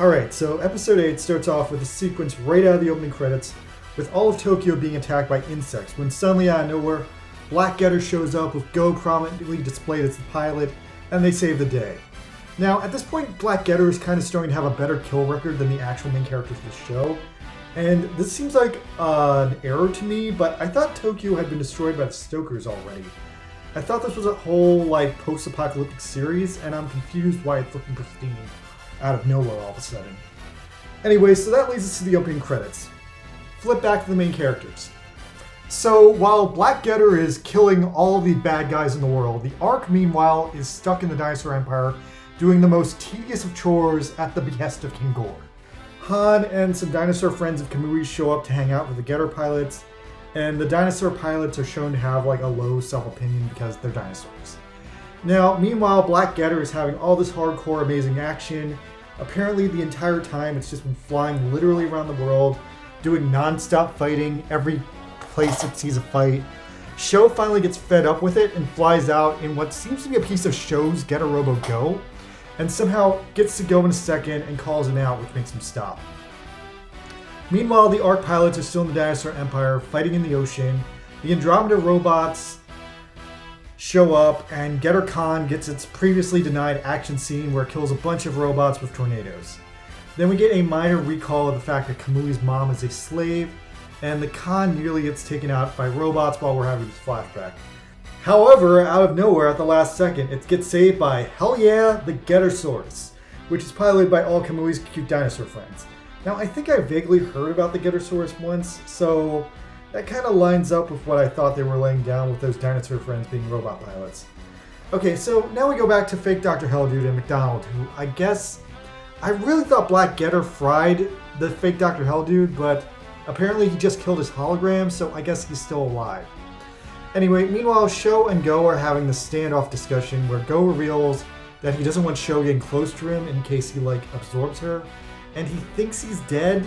Alright, so episode 8 starts off with a sequence right out of the opening credits with all of Tokyo being attacked by insects when suddenly out of nowhere, Black Getter shows up with Go prominently displayed as the pilot and they save the day. Now, at this point, Black Getter is kind of starting to have a better kill record than the actual main characters of the show. And this seems like an error to me, but I thought Tokyo had been destroyed by the Stokers already. I thought this was a whole, post-apocalyptic series, and I'm confused why it's looking pristine out of nowhere all of a sudden. Anyway, so that leads us to the opening credits. Flip back to the main characters. So, while Black Getter is killing all the bad guys in the world, the Ark, meanwhile, is stuck in the Dinosaur Empire, doing the most tedious of chores at the behest of King Gore. Han and some dinosaur friends of Kamui show up to hang out with the Getter pilots, and the dinosaur pilots are shown to have a low self-opinion because they're dinosaurs. Now, meanwhile, Black Getter is having all this hardcore amazing action. Apparently the entire time it's just been flying literally around the world, doing non-stop fighting every place it sees a fight. Sho finally gets fed up with it and flies out in what seems to be a piece of Sho's Getter-Robo Go, and somehow gets to go in a second and calls him out, which makes him stop. Meanwhile, the Ark pilots are still in the Dinosaur Empire, fighting in the ocean. The Andromeda robots show up, and Getter Con gets its previously denied action scene where it kills a bunch of robots with tornadoes. Then we get a minor recall of the fact that Kamui's mom is a slave, and the Con nearly gets taken out by robots while we're having this flashback. However, out of nowhere at the last second, it gets saved by, hell yeah, the Getter-Saurus, which is piloted by all Kamui's cute dinosaur friends. Now, I think I vaguely heard about the Getter-Saurus once, so that kind of lines up with what I thought they were laying down with those dinosaur friends being robot pilots. Okay, so now we go back to fake Dr. Helldude and McDonald, who I really thought Black Getter fried the fake Dr. Helldude, but apparently he just killed his hologram, so I guess he's still alive. Anyway, meanwhile, Sho and Go are having this standoff discussion where Go reveals that he doesn't want Sho getting close to him in case he absorbs her, and he thinks he's dead,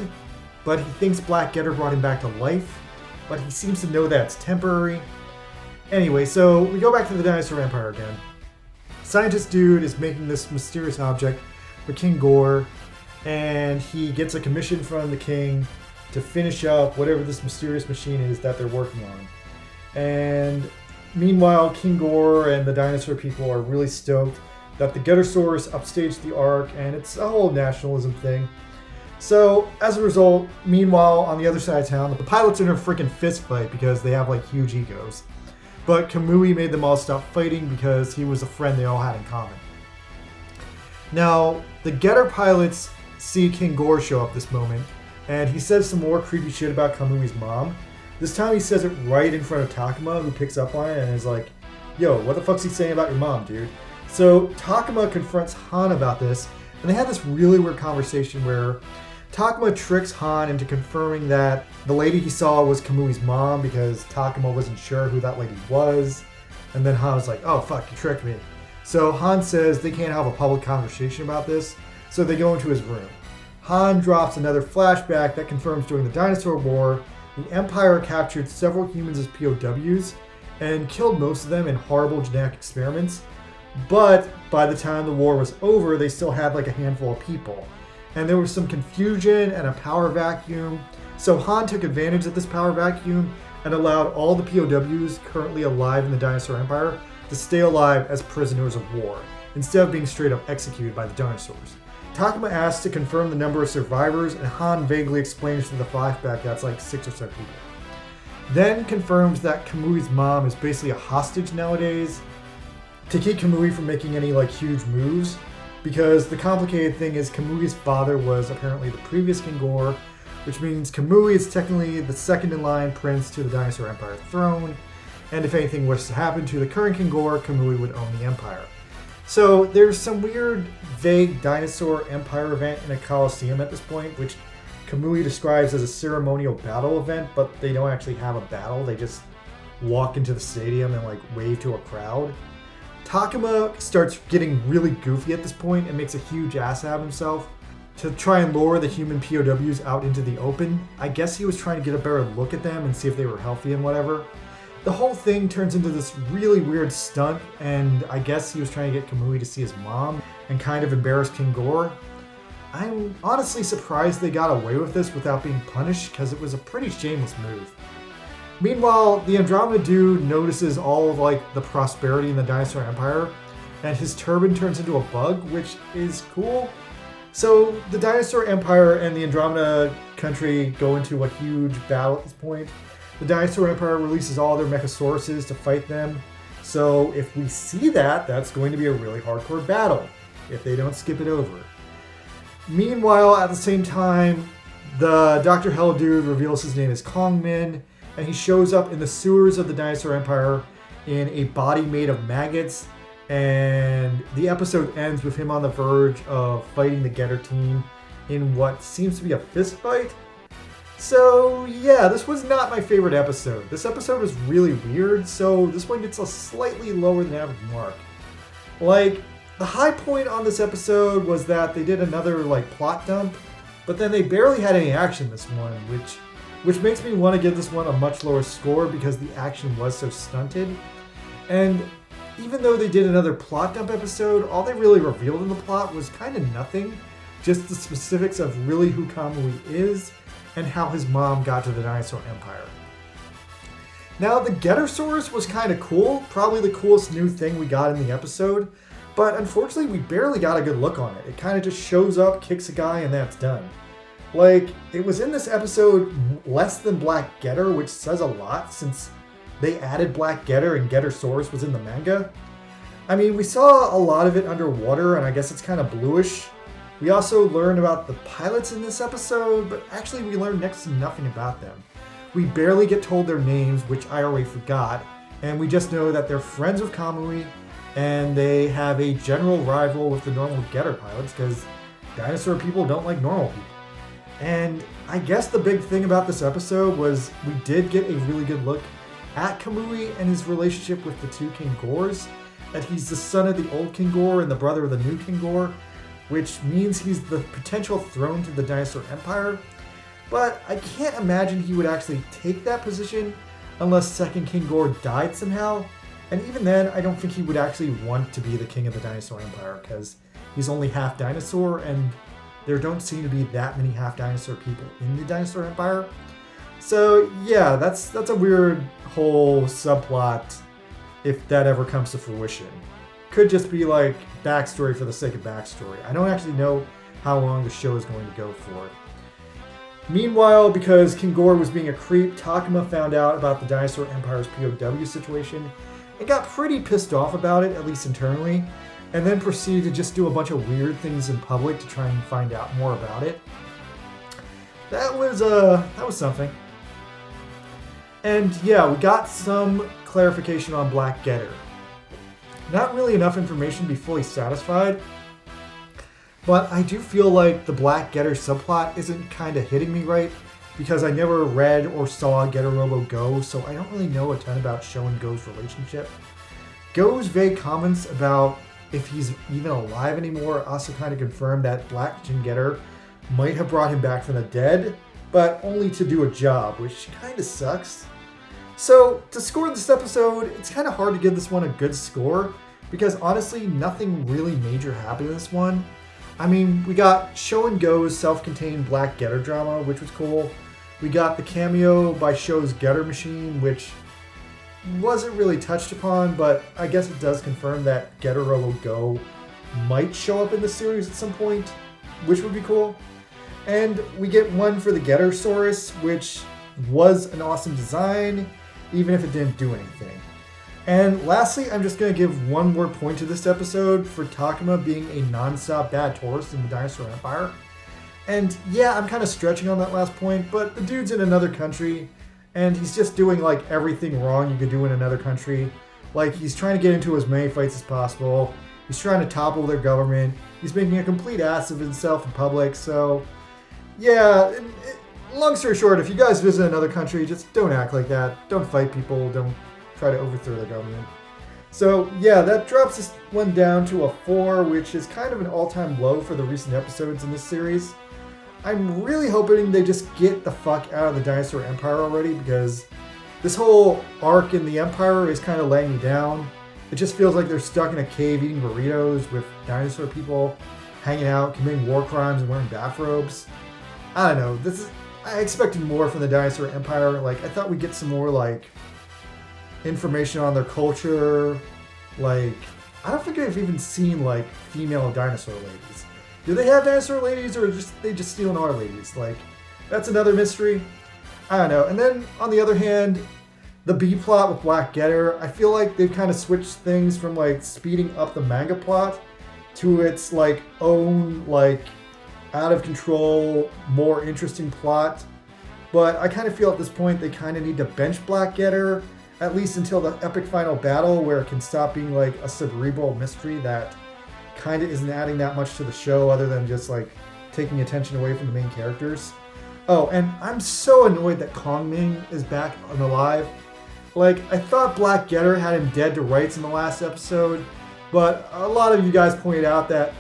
but he thinks Black Getter brought him back to life. But he seems to know that it's temporary. Anyway, so we go back to the Dinosaur Empire again. Scientist Dude is making this mysterious object for King Gore, and he gets a commission from the king to finish up whatever this mysterious machine is that they're working on. And meanwhile, King Gore and the dinosaur people are really stoked that the Getter-Saurus upstaged the Ark, and it's a whole nationalism thing. So, as a result, meanwhile, on the other side of town, the pilots are in a freaking fist fight because they have, huge egos. But Kamui made them all stop fighting because he was a friend they all had in common. Now, the Getter pilots see King Gore show up this moment, and he says some more creepy shit about Kamui's mom. This time he says it right in front of Takuma, who picks up on it and is like, yo, what the fuck's he saying about your mom, dude? So, Takuma confronts Han about this, and they had this really weird conversation where Takuma tricks Han into confirming that the lady he saw was Kamui's mom because Takuma wasn't sure who that lady was. And then Han was like, oh fuck, you tricked me. So Han says they can't have a public conversation about this, so they go into his room. Han drops another flashback that confirms during the Dinosaur War, the Empire captured several humans as POWs and killed most of them in horrible genetic experiments. But by the time the war was over, they still had a handful of people. And there was some confusion and a power vacuum. So Han took advantage of this power vacuum and allowed all the POWs currently alive in the Dinosaur Empire to stay alive as prisoners of war, instead of being straight up executed by the dinosaurs. Takuma asks to confirm the number of survivors, and Han vaguely explains to the flashback that's 6 or 7 people. Then confirms that Kamui's mom is basically a hostage nowadays to keep Kamui from making any huge moves. Because the complicated thing is Kamui's father was apparently the previous King Gore, which means Kamui is technically the second in line prince to the Dinosaur Empire throne, and if anything was to happen to the current King Gore, Kamui would own the Empire. So there's some weird, vague Dinosaur Empire event in a Coliseum at this point, which Kamui describes as a ceremonial battle event, but they don't actually have a battle, they just walk into the stadium and wave to a crowd. Takuma starts getting really goofy at this point and makes a huge ass out of himself to try and lure the human POWs out into the open. I guess he was trying to get a better look at them and see if they were healthy and whatever. The whole thing turns into this really weird stunt, and I guess he was trying to get Kamui to see his mom and kind of embarrass King Gore. I'm honestly surprised they got away with this without being punished because it was a pretty shameless move. Meanwhile, the Andromeda dude notices all of the prosperity in the Dinosaur Empire, and his turban turns into a bug, which is cool. So the Dinosaur Empire and the Andromeda country go into a huge battle at this point. The Dinosaur Empire releases all their Mechasauruses to fight them. So if we see that, that's going to be a really hardcore battle if they don't skip it over. Meanwhile, at the same time, the Dr. Hell dude reveals his name is Kongmin, and he shows up in the sewers of the Dinosaur Empire in a body made of maggots. And the episode ends with him on the verge of fighting the Getter team in what seems to be a fist fight. So yeah, this was not my favorite episode. This episode was really weird, so this one gets a slightly lower than average mark. The high point on this episode was that they did another plot dump, but then they barely had any action this one, which makes me want to give this one a much lower score because the action was so stunted. And even though they did another plot dump episode, all they really revealed in the plot was kind of nothing, just the specifics of really who Kamui is and how his mom got to the Dinosaur Empire. Now, the Getter-Saurus was kind of cool, probably the coolest new thing we got in the episode, but unfortunately we barely got a good look on it. It kind of just shows up, kicks a guy, and that's done. It was in this episode less than Black Getter, which says a lot since they added Black Getter and Getter-Saurus was in the manga. I mean, we saw a lot of it underwater, and I guess it's kind of bluish. We also learned about the pilots in this episode, but actually we learned next to nothing about them. We barely get told their names, which I already forgot, and we just know that they're friends with Kamui, and they have a general rival with the normal Getter pilots, because dinosaur people don't like normal people. And I guess the big thing about this episode was we did get a really good look at Kamui and his relationship with the two King Gors, that he's the son of the old King Gor and the brother of the new King Gor, which means he's the potential throne to the Dinosaur Empire. But I can't imagine he would actually take that position unless second King Gor died somehow, and even then I don't think he would actually want to be the king of the Dinosaur Empire because he's only half dinosaur and there don't seem to be that many half dinosaur people in the Dinosaur Empire. So yeah, that's a weird whole subplot if that ever comes to fruition. Could just be backstory for the sake of backstory. I don't actually know how long the show is going to go for. Meanwhile, because King Gor was being a creep, Takuma found out about the Dinosaur Empire's POW situation and got pretty pissed off about it, at least internally, and then proceeded to just do a bunch of weird things in public to try and find out more about it. That was something. And yeah, we got some clarification on Black Getter. Not really enough information to be fully satisfied, but I do feel like the Black Getter subplot isn't kind of hitting me right because I never read or saw Getter Robo Go, so I don't really know a ton about Sho and Go's relationship. Go's vague comments about if he's even alive anymore also kind of confirmed that Black Jin Getter might have brought him back from the dead, but only to do a job, which kind of sucks. So, to score this episode, it's kind of hard to give this one a good score, because honestly, nothing really major happened in this one. I mean, we got Sho and Go's self-contained Black Getter drama, which was cool. We got the cameo by Sho's Getter Machine, which wasn't really touched upon, but I guess it does confirm that Getter Robo Go might show up in the series at some point, which would be cool. And we get one for the Getter-Saurus, which was an awesome design, even if it didn't do anything. And lastly, I'm just going to give one more point to this episode for Takuma being a non-stop bad tourist in the Dinosaur Empire. And yeah, I'm kind of stretching on that last point, but the dude's in another country, and he's just doing everything wrong you could do in another country. He's trying to get into as many fights as possible. He's trying to topple their government. He's making a complete ass of himself in public, so yeah, long story short, if you guys visit another country, just don't act like that. Don't fight people. Don't try to overthrow the government. So yeah, that drops this one down to a 4, which is kind of an all-time low for the recent episodes in this series. I'm really hoping they just get the fuck out of the Dinosaur Empire already, because this whole arc in the Empire is kind of laying me down. It just feels like they're stuck in a cave eating burritos with dinosaur people. hanging out, committing war crimes, and wearing bathrobes. I don't know. I expected more from the Dinosaur Empire. Like, I thought we'd get some more, like, information on their culture. Like, I don't think I've even seen, like, female Dinosaur Ladies. Do they have Dinosaur Ladies, or they just stealing our ladies? Like, that's another mystery. I don't know. And then, on the other hand, the B plot with Black Getter, I feel like they've kind of switched things from, like, speeding up the manga plot to its, like, own, like, out of control, more interesting plot. But I kind of feel at this point they kind of need to bench Black Getter, at least until the epic final battle, where it can stop being like a cerebral mystery that kind of isn't adding that much to the show other than just like taking attention away from the main characters. Oh, and I'm so annoyed that Kong Ming is back and alive. Like, I thought Black Getter had him dead to rights in the last episode, but a lot of you guys pointed out that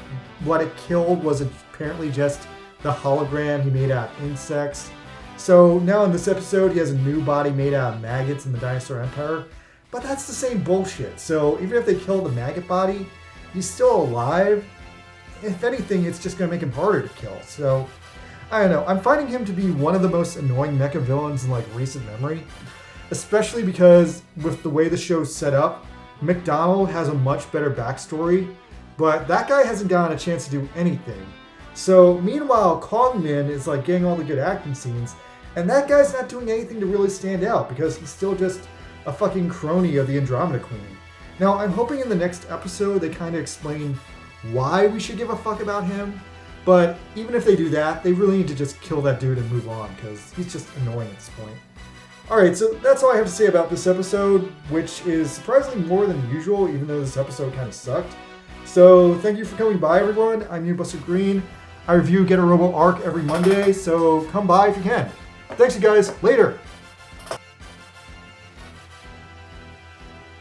what it killed was apparently just the hologram he made out of insects. So now in this episode, he has a new body made out of maggots in the Dinosaur Empire, but that's the same bullshit. So even if they kill the maggot body, he's still alive. If anything, it's just going to make him harder to kill. So, I don't know. I'm finding him to be one of the most annoying mecha villains in like recent memory, especially because with the way the show's set up, McDonald has a much better backstory, but that guy hasn't gotten a chance to do anything. So meanwhile, Kong Min is like getting all the good acting scenes, and that guy's not doing anything to really stand out because he's still just a fucking crony of the Andromeda Queen. Now, I'm hoping in the next episode they kind of explain why we should give a fuck about him, but even if they do that, they really need to just kill that dude and move on because he's just annoying at this point. Alright, so that's all I have to say about this episode, which is surprisingly more than usual, even though this episode kind of sucked. So thank you for coming by, everyone. I'm Buster Green. I review Getter Robo Arc every Monday, so come by if you can. Thanks, you guys. Later.